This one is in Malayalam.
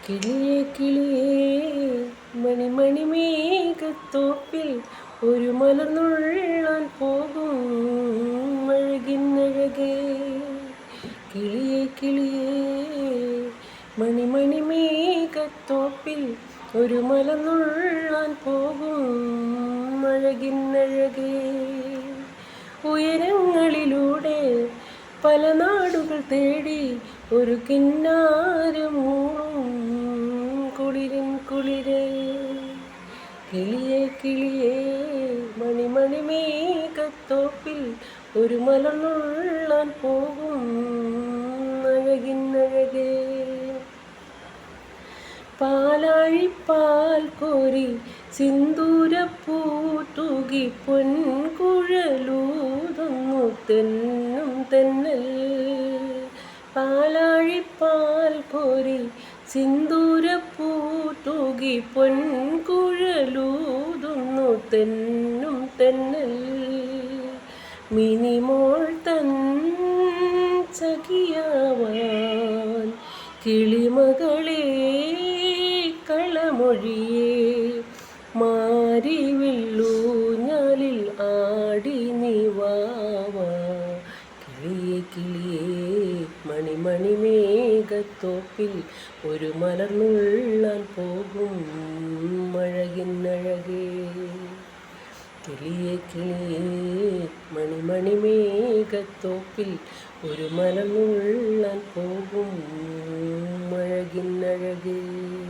കിളിയേ കിളിയേ മണിമണി മേഘത്തോപ്പിൽ ഒരു മലർന്നുള്ളാൻ പോകും അഴകിന്നഴകേ. കിളിയേ കിളിയേ മണിമണി മേഘത്തോപ്പിൽ ഒരു മലർന്നുള്ളാൻ പോകും അഴകിന്നഴകേ. ഉയരങ്ങളിലൂടെ പല നാടുകൾ തേടി ഒരു കിന്നാരം മൂളും കുളിരിൻ കുളിരേ. കിളിയേ കിളിയേ മണിമണി മേഘത്തോപ്പിൽ ഒരു മലർന്നുള്ളാൻ പോകും അഴകിന്നഴകേ. പാലാഴിപ്പാൽ കോരി സിന്ദൂരപ്പൂ തൂകി പൊൻകുഴലൂതുന്നു തെന്നും തെന്നൽ. പാലാഴിപ്പാൽ കോരി സിന്ദൂരപ്പൂ തൂകി പൊൻകുഴലൂതുന്നു തെന്നും തെന്നൽ. മിനിമോൾ തൻ സഖിയാവാൻ കിളിമകളേ കളമൊഴിയേ മാരിവില്ലൂഞ്ഞാലിൽ ആടി നീവാവാ. കിളിയേ കിളിയേ മണിമണി മേഘത്തോപ്പിൽ ഒരു മലർന്നുള്ളാൻ പോകും അഴകിന്നഴകേ. കിളിയേ കിളിയേ മണിമണി മേഘത്തോപ്പിൽ ഒരു മലർന്നുള്ളാൻ പോകും അഴകിന്നഴകേ.